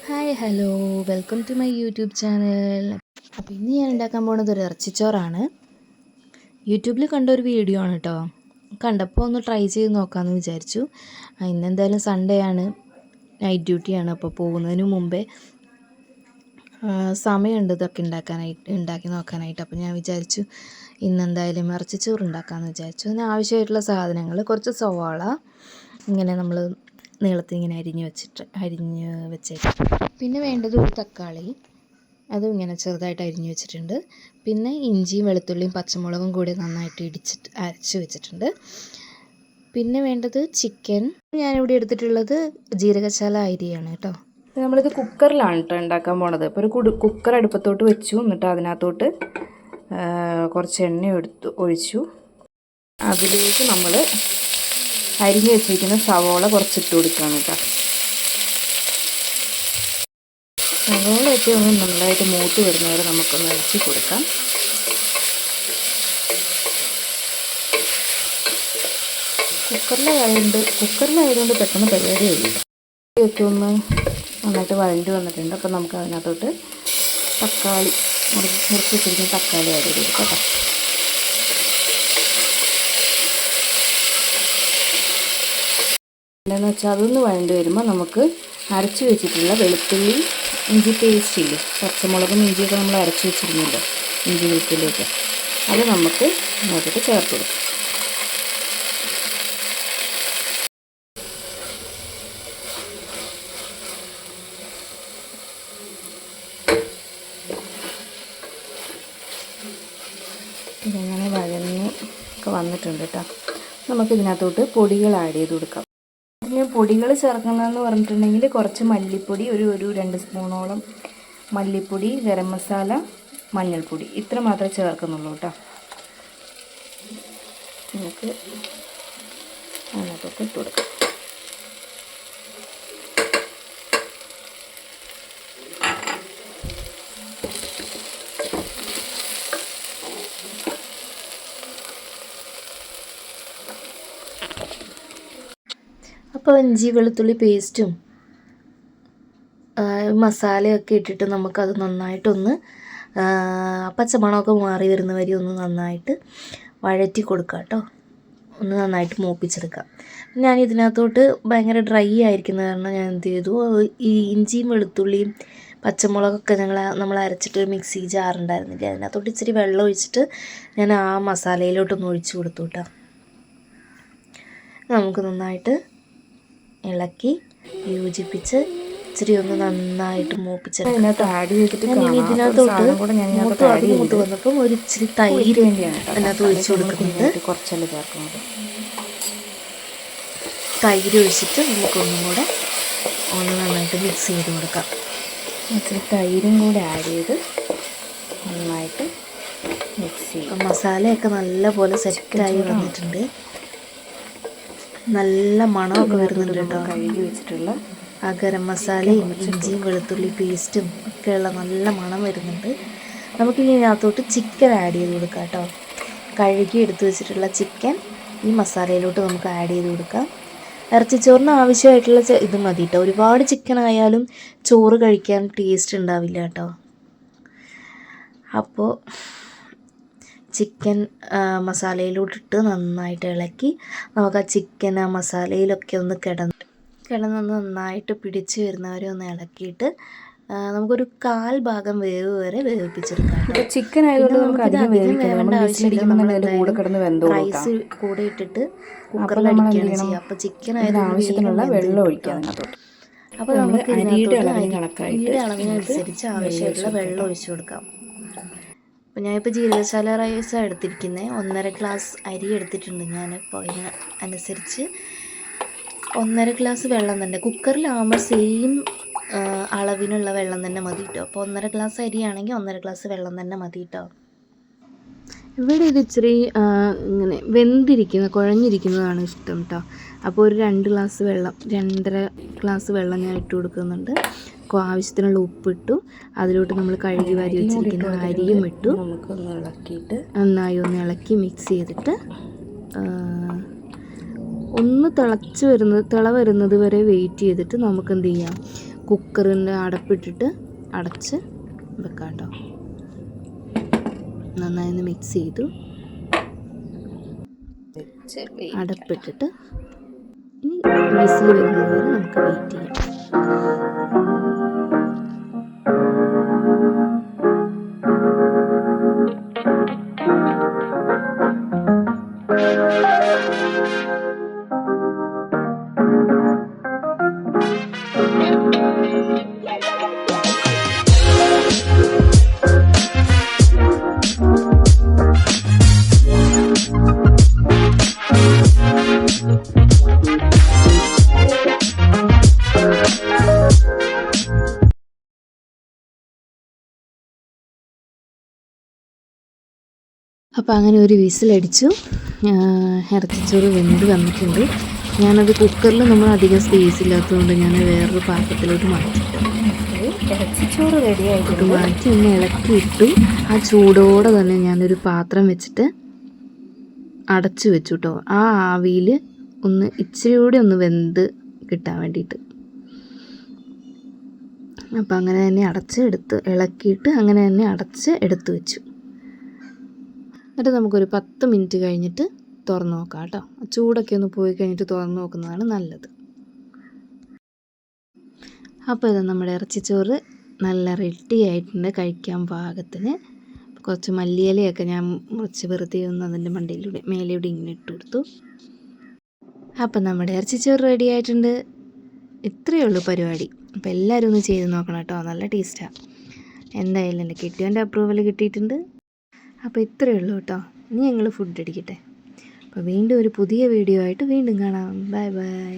Hi hello, welcome to my YouTube channel. അപ്പോൾ ഇന്ന് ഞാൻ ഉണ്ടാക്കാൻ പോകുന്നത് ഒരു ഇറച്ചിച്ചോറാണ്. യൂട്യൂബിൽ കണ്ട ഒരു വീഡിയോ ആണ് കേട്ടോ. കണ്ടപ്പോൾ ഒന്ന് ട്രൈ ചെയ്ത് നോക്കാമെന്ന് വിചാരിച്ചു. ഇന്നെന്തായാലും സൺഡേ ആണ്, നൈറ്റ് ഡ്യൂട്ടിയാണ്. അപ്പോൾ പോകുന്നതിന് മുമ്പേ സമയമുണ്ട് ഇതൊക്കെ ഉണ്ടാക്കി നോക്കാനായിട്ട്. അപ്പോൾ ഞാൻ വിചാരിച്ചു ഇന്നെന്തായാലും ഇറച്ചിച്ചോറ് ഉണ്ടാക്കാമെന്ന് വിചാരിച്ചു. അതിന് ആവശ്യമായിട്ടുള്ള സാധനങ്ങൾ കുറച്ച് സവാള ഇങ്ങനെ നമ്മൾ നീളത്തിൽ ഇങ്ങനെ അരിഞ്ഞ് വെച്ചേക്കാം. പിന്നെ വേണ്ടത് ഒരു തക്കാളി, അതും ഇങ്ങനെ ചെറുതായിട്ട് അരിഞ്ഞ് വെച്ചിട്ടുണ്ട്. പിന്നെ ഇഞ്ചിയും വെളുത്തുള്ളിയും പച്ചമുളകും കൂടി നന്നായിട്ട് അരച്ച് വെച്ചിട്ടുണ്ട്. പിന്നെ വേണ്ടത് ചിക്കൻ. ഞാനിവിടെ എടുത്തിട്ടുള്ളത് ജീരകശാല അരിയാണ് കേട്ടോ. നമ്മളിത് കുക്കറിലാണ് കേട്ടോ ഉണ്ടാക്കാൻ പോണത്. അപ്പോൾ ഒരു കുക്കർ അടുപ്പത്തോട്ട് വെച്ചു. എന്നിട്ട് അതിനകത്തോട്ട് കുറച്ച് എണ്ണ ഒഴിച്ചു. അതിലേക്ക് നമ്മൾ അരിഞ്ഞ് വെച്ചിരിക്കുന്ന സവോള കുറച്ചിട്ട് കൊടുക്കുകയാണ് കേട്ടോ. സവോളയൊക്കെ ഒന്ന് നന്നായിട്ട് മൂത്ത് വരുന്നവരെ നമുക്കൊന്ന് ഇളക്കി കൊടുക്കാം. കുക്കറിലായതുകൊണ്ട് പെട്ടെന്ന് പരിപാടിയായില്ല. ഒക്കെ ഒന്ന് നന്നായിട്ട് വഴണ്ടി വന്നിട്ടുണ്ട്. അപ്പോൾ നമുക്ക് അതിനകത്തോട്ട് തക്കാളി മുറിച്ച് വെച്ചിരിക്കുന്ന തക്കാളി ആഡ് ചെയ്ത് കൊടുക്കാം. എന്താണെന്ന് വെച്ചാൽ അതൊന്ന് വഴണ്ടി വരുമ്പോൾ നമുക്ക് അരച്ച് വെച്ചിട്ടുള്ള വെളുത്തുള്ളി ഇഞ്ചി പേസ്റ്റ് ഇല്ലേ, പച്ചമുളകും ഇഞ്ചിയൊക്കെ നമ്മൾ അരച്ച് വെച്ചിരുന്നല്ലോ, ഇഞ്ചി വെളുത്തുള്ളിയൊക്കെ, അത് നമുക്ക് നോക്കിയിട്ട് ചേർത്ത് കൊടുക്കാം. ഇതങ്ങനെ വഴന്ന് ഒക്കെ വന്നിട്ടുണ്ട് കേട്ടോ. നമുക്കിതിനകത്തോട്ട് പൊടികൾ ആഡ് ചെയ്ത് കൊടുക്കാം. ഇതിന് പൊടികൾ ചേർക്കുന്നതെന്ന് പറഞ്ഞിട്ടുണ്ടെങ്കിൽ കുറച്ച് മല്ലിപ്പൊടി, ഒരു 2 സ്പൂണോളം മല്ലിപ്പൊടി, ഗരം മസാല, മഞ്ഞൾപ്പൊടി, ഇത്ര മാത്രമേ ചേർക്കുന്നുള്ളൂ കേട്ടോ. നമുക്ക് അതിനകത്തൊക്കെ ഇട്ട് കൊടുക്കാം. അപ്പോൾ ഇഞ്ചി വെളുത്തുള്ളി പേസ്റ്റും മസാലയൊക്കെ ഇട്ടിട്ട് നമുക്കത് നന്നായിട്ടൊന്ന് പച്ചമണമൊക്കെ മാറി വരുന്ന വരെ ഒന്ന് നന്നായിട്ട് വഴറ്റി കൊടുക്കുക കേട്ടോ. ഒന്ന് നന്നായിട്ട് മൂപ്പിച്ചെടുക്കാം. ഞാൻ ഇതിനകത്തോട്ട് ഭയങ്കര ഡ്രൈ ആയിരിക്കുന്ന കാരണം ഞാൻ എന്ത് ചെയ്തു, ഈ ഇഞ്ചിയും വെളുത്തുള്ളിയും പച്ചമുളകൊക്കെ നമ്മൾ അരച്ചിട്ട് മിക്സി ജാറുണ്ടായിരുന്നില്ല, അതിനകത്തോട്ട് ഇച്ചിരി വെള്ളം ഒഴിച്ചിട്ട് ഞാൻ ആ മസാലയിലോട്ടൊന്ന് ഒഴിച്ച് കൊടുത്തു കേട്ടോ. നമുക്ക് നന്നായിട്ട് ഇളക്കി യോജിപ്പിച്ച് ഇച്ചിരി ഒന്ന് നന്നായിട്ട് മൂപ്പിച്ചെടുക്കാം. ഇതിനകത്ത് ആഡ് ചെയ്തിട്ട് മൂത്ത് വന്നപ്പം ഒരു ഇച്ചിരി തൈര് അതിനകത്ത് ഒഴിച്ചു കൊടുക്കുന്നുണ്ട്. കുറച്ചല്ലേ ചേർക്കുന്നത്. തൈര് ഒഴിച്ചിട്ട് നമുക്കൊന്നും കൂടെ ഒന്ന് നന്നായിട്ട് മിക്സ് ചെയ്ത് കൊടുക്കാം. ഇച്ചിരി തൈരും കൂടെ ആഡ് ചെയ്ത് നന്നായിട്ട് മിക്സ് ചെയ്യും. മസാലയൊക്കെ നല്ലപോലെ സെറ്റായി വന്നിട്ടുണ്ട്. നല്ല മണമൊക്കെ വരുന്നുണ്ട് കേട്ടോ. കഴുകി വെച്ചിട്ടുള്ള ആ ഗരം മസാലയും ഇഞ്ചിയും വെളുത്തുള്ളി പേസ്റ്റും ഒക്കെയുള്ള നല്ല മണം വരുന്നുണ്ട്. നമുക്ക് ഇതിനകത്തോട്ട് ചിക്കൻ ആഡ് ചെയ്ത് കൊടുക്കാം കേട്ടോ. കഴുകി എടുത്ത് വെച്ചിട്ടുള്ള ചിക്കൻ ഈ മസാലയിലോട്ട് നമുക്ക് ആഡ് ചെയ്ത് കൊടുക്കാം. ഇറച്ചിച്ചോറിന് ആവശ്യമായിട്ടുള്ള ഇത് മതി കേട്ടോ. ഒരുപാട് ചിക്കൻ ആയാലും ചോറ് കഴിക്കാൻ ടേസ്റ്റ് ഉണ്ടാവില്ല കേട്ടോ. അപ്പോൾ ചിക്കൻ മസാലയിലോട്ടിട്ട് നന്നായിട്ട് ഇളക്കി നമുക്ക് ആ ചിക്കൻ ആ മസാലയിലൊക്കെ ഒന്ന് കിടന്ന് നന്നായിട്ട് പിടിച്ച് വരുന്നവരെ ഒന്ന് ഇളക്കിയിട്ട് നമുക്കൊരു 1/4 ഭാഗം വേവ് വരെ വേവിപ്പിച്ചെടുക്കാം. ചിക്കൻ ആയതുകൊണ്ട് നമുക്ക് അധികം വേവേണ്ട ആവശ്യമില്ല. റൈസ് കൂടെ ഇട്ടിട്ട് കുക്കറിൽ അടിക്കുകയാണ് ചെയ്യുക. അപ്പോൾ ചിക്കൻ ആവശ്യത്തിനുള്ള വെള്ളം ഒഴിക്കാം. അപ്പോൾ നമുക്ക് അരിയുടെ അളവിനനുസരിച്ച് ആവശ്യമായിട്ടുള്ള വെള്ളം ഒഴിച്ചു കൊടുക്കാം. അപ്പോൾ ഞാനിപ്പോൾ ജീരകശാല റൈസാണ് എടുത്തിരിക്കുന്നത്. 1.5 ഗ്ലാസ് അരി എടുത്തിട്ടുണ്ട് ഞാൻ. അപ്പോൾ അതിനനുസരിച്ച് 1.5 ഗ്ലാസ് വെള്ളം തന്നെ. കുക്കറിലാകുമ്പോൾ സെയിം അളവിനുള്ള വെള്ളം തന്നെ മതി കേട്ടോ. അപ്പോൾ 1.5 ഗ്ലാസ് അരിയാണെങ്കിൽ 1.5 ഗ്ലാസ് വെള്ളം തന്നെ മതി കേട്ടോ. ഇവിടെ ഇത് ഇച്ചിരി ഇങ്ങനെ കുഴഞ്ഞിരിക്കുന്നതാണ് ഇഷ്ടം കേട്ടോ. അപ്പോൾ ഒരു 2.5 ഗ്ലാസ് വെള്ളം ഞാൻ ഇട്ട് കൊടുക്കുന്നുണ്ട്. ആവശ്യത്തിനുള്ള ഉപ്പിട്ടു. അതിലോട്ട് നമ്മൾ കഴുകി വാരി വെച്ചിരിക്കുന്ന അരിയും ഇട്ടു. നമുക്കൊന്ന് ഇളക്കിയിട്ട് നന്നായി ഒന്ന് ഇളക്കി മിക്സ് ചെയ്തിട്ട് ഒന്ന് തിള വരുന്നത് വരെ വെയിറ്റ് ചെയ്തിട്ട് നമുക്ക് എന്ത് ചെയ്യാം, കുക്കറിൻ്റെ അടപ്പിട്ടിട്ട് അടച്ച് വെക്കാം കേട്ടോ. നന്നായി ഒന്ന് മിക്സ് ചെയ്തു അടപ്പിട്ടിട്ട് ഇനി വിസിൽ വരുന്നത് വരെ നമുക്ക് വെയിറ്റ് ചെയ്യാം. അപ്പോൾ അങ്ങനെ ഒരു വിസിലടിച്ചു. ഇറച്ചിച്ചോറ് വെന്ത് വന്നിട്ടുണ്ട്. ഞാനത് കുക്കറിൽ നമ്മൾ അധികം സ്പേസ് ഇല്ലാത്തതുകൊണ്ട് ഞാൻ വേറൊരു പാത്രത്തിലോട്ട് ഇറച്ചിച്ചോറ് റെഡിയായിട്ട് മാറ്റി ഒന്ന് ഇളക്കിയിട്ടു. ആ ചൂടോടെ തന്നെ ഞാനൊരു പാത്രം വെച്ചിട്ട് അടച്ചു വെച്ചു കേട്ടോ. ആ ആവിയിൽ ഒന്ന് ഇച്ചിരി കൂടി ഒന്ന് വെന്ത് കിട്ടാൻ വേണ്ടിയിട്ട്. അപ്പം അങ്ങനെ തന്നെ ഇളക്കിയിട്ട് അങ്ങനെ തന്നെ അടച്ച് എടുത്ത് വെച്ചു. എന്നിട്ട് നമുക്കൊരു 10 മിനിറ്റ് കഴിഞ്ഞിട്ട് തുറന്ന് നോക്കാം കേട്ടോ. ചൂടൊക്കെ ഒന്ന് പോയി കഴിഞ്ഞിട്ട് തുറന്ന് നോക്കുന്നതാണ് നല്ലത്. അപ്പോൾ ഇത് നമ്മുടെ ഇറച്ചിച്ചോറ് നല്ല റെഡി ആയിട്ടുണ്ട്, കഴിക്കാൻ പാകത്തിന്. കുറച്ച് മല്ലിയിലയൊക്കെ ഞാൻ മുറിച്ച് വെറുതെ ഒന്ന് അതിൻ്റെ മേലെയൂടെ ഇങ്ങനെ ഇട്ട് കൊടുത്തു. അപ്പം നമ്മുടെ ഇറച്ചിച്ചോറ് റെഡി ആയിട്ടുണ്ട്. ഇത്രയേ ഉള്ളൂ പരിപാടി. അപ്പോൾ എല്ലാവരും ഒന്ന് ചെയ്ത് നോക്കണം കേട്ടോ, നല്ല ടേസ്റ്റാണ്. എന്തായാലും എൻ്റെ കെട്ടിയവൻ്റെ അപ്രൂവൽ കിട്ടിയിട്ടുണ്ട്. അപ്പോൾ ഇത്രയേ ഉള്ളൂ കേട്ടോ. ഇനി ഞങ്ങൾ ഫുഡ് അടിക്കട്ടെ. അപ്പോൾ വീണ്ടും ഒരു പുതിയ വീഡിയോ ആയിട്ട് വീണ്ടും കാണാം. Bye bye.